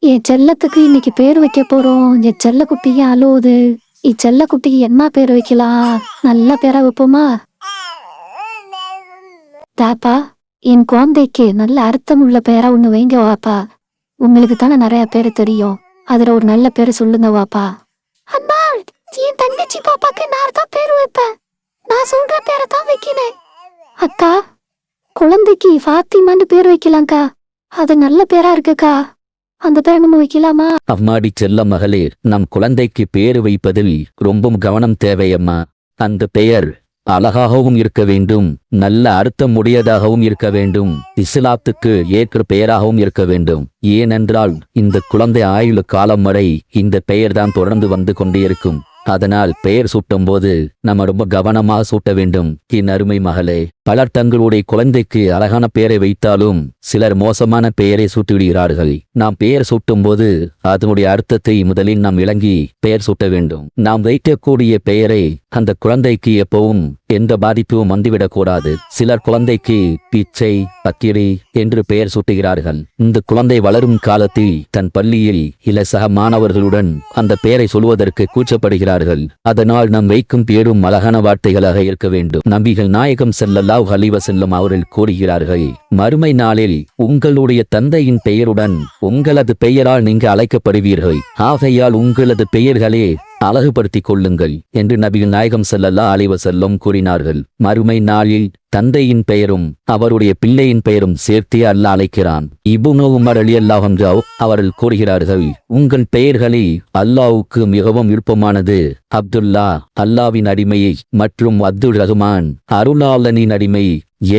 என் செல்லத்துக்கு இன்னைக்கு பேர் வைக்க போறோம். என் செல்ல குட்டிக்கு அழுவுது. செல்ல குட்டிக்கு என்ன பேர் வைக்கலாம்? நல்ல பேரா வைப்போமா? தாப்பா, என் குழந்தைக்கு நல்ல அர்த்தம் உள்ள பேரா ஒண்ணு வைங்க வாப்பா. உங்களுக்கு தானே நிறைய பேரு தெரியும். அதுல ஒரு நல்ல பேரு சொல்லுங்க வாப்பா. அம்மா, என் தங்கச்சி பாப்பாக்கு நான் தான் பேர் வைப்பேன். நான் சொல்ற பேரை தான் வைக்கிறேன். அக்கா, குழந்தைக்கு ஃபாத்திமான்னு பேர் வைக்கலாம்க்கா. அது நல்ல பேரா இருக்குக்கா. அந்த பேர் நம்ம வைக்கலாமா? அம்மாடி செல்ல மகளே, நம் குழந்தைக்கு பேரு வைப்பதில் ரொம்ப கவனம் தேவையம்மா. அந்த பெயர் அழகாகவும் இருக்க வேண்டும், நல்ல அர்த்தம் உடையதாகவும் இருக்க வேண்டும், இஸ்லாத்துக்கு ஏற்ற பெயராகவும் இருக்க வேண்டும். ஏனென்றால் இந்த குழந்தை ஆயுள் காலம் வரை இந்த பெயர்தான் தொடர்ந்து வந்து கொண்டே இருக்கும். அதனால் பெயர் சூட்டும் போது நம்ம ரொம்ப கவனமாக சூட்ட வேண்டும். என் அருமை மகளே, பலர் தங்களுடைய குழந்தைக்கு அழகான பெயரை வைத்தாலும் சிலர் மோசமான பெயரை சூட்டிவிடுகிறார்கள். நாம் பெயர் சூட்டும் போது அதனுடைய அர்த்தத்தை முதலில் நாம் விளங்கி பெயர் சூட்ட வேண்டும். நாம் வைக்கக்கூடிய பெயரை அந்த குழந்தைக்கு எப்பவும் எந்த பாதிப்பும் வந்துவிடக்கூடாது. சிலர் குழந்தைக்கு பிச்சை, பக்கிரி என்று பெயர் சூட்டுகிறார்கள். இந்த குழந்தை வளரும் காலத்தில் தன் பள்ளியில் இல சக மாணவர்களுடன் அந்த பெயரை சொல்வதற்கு கூச்சப்படுகிறார்கள். அதனால் நாம் வைக்கும் பேரும் அழகான வார்த்தைகளாக இருக்க வேண்டும். நபிகள் நாயகம் ஸல்லல்லாஹு அலைஹி வஸல்லம் அவர்கள் கூறுகிறார்கள், மறுமை நாளில் உங்களுடைய தந்தையின் பெயருடன் உங்களது பெயரால் நீங்க அழைக்கப்படுவீர்கள். ஆகையால் உங்களது பெயர்களே அழகுபடுத்திக் கொள்ளுங்கள் என்று நபிகள் நாயகம் ஸல்லல்லாஹு அலைஹி வஸல்லம் கூறினார்கள். மறுமை நாளில் தந்தையின் பெயரும் அவருடைய பிள்ளையின் பெயரும் சேர்த்தே அல்லாஹ் அழைக்கிறான். இப்னு உமர் ரலியல்லாஹு அன்ஹு அவர்கள் கூறுகிறார்கள், உங்கள் பெயர்களில் அல்லாஹ்வுக்கு மிகவும் விருப்பமானது அப்துல்லா, அல்லாவின் அடிமையை, மற்றும் அப்துல் ரஹ்மான், அருளாளனின் அடிமை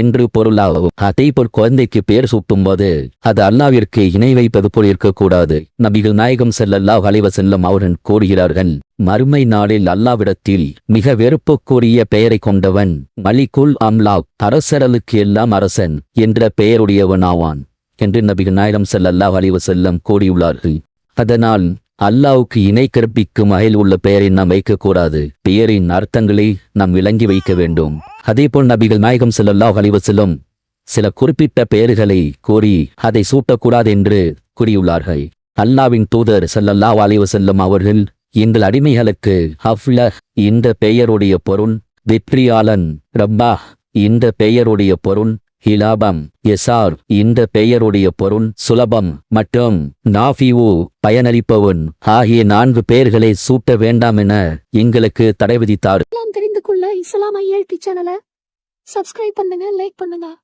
என்று பொருளாகும். அதேபோல் குழந்தைக்கு பெயர் சூட்டும் போது அது அல்லாவிற்கு இணை வைப்பது போல் இருக்கக்கூடாது. நபிகள் நாயகம் ஸல்லல்லாஹு அலைஹி வஸல்லம் அவர்கள் கூறுகிறார்கள், மறுமை நாளில் அல்லாவிடத்தில் மிக வெறுப்புக்குரிய பெயரை கொண்டவன் மலிகுல் அம்லாக், அரசர்களுக்கு எல்லாம் அரசன் என்ற பெயருடையவன் ஆவான் என்று நபிகள் நாயகம் ஸல்லல்லாஹு அலைஹி வஸல்லம் கூறியுள்ளார்கள். அதனால் அல்லாவுக்கு இணை கற்பிக்கும் வகையில் உள்ள பெயரை நாம் வைக்கக்கூடாது. பெயரின் அர்த்தங்களை நாம் விளங்கி வைக்க வேண்டும். அதேபோல் நபிகள் நாயகம் ஸல்லல்லாஹு அலைஹி வஸல்லம் சில குறிப்பிட்ட பெயர்களை கூறி அதை சூட்டக்கூடாது என்று கூறியுள்ளார்கள். அல்லாவின் தூதர் ஸல்லல்லாஹு அலைஹி வஸல்லம் அவர்கள் எங்கள் அடிமைகளுக்கு ஹஃப்லஹ் இந்த பெயருடைய பொருள், வெற்றியாளன், ரப்பாஹ் இந்த பெயருடைய பொருள், ஹிலாபம், எசார் இந்த பெயருடைய பொருள், சுலபம் மற்றும் நாஃபிவு பயனளிப்பவன் ஆகிய 4 பெயர்களை சூட்ட வேண்டாம் என எங்களுக்கு தடை விதித்தார். தெரிந்து கொள்ள இஸ்லாம் ஐஎல்டி சேனலை சப்ஸ்கிரைப் பண்ணுங்க, லைக் பண்ணுங்க.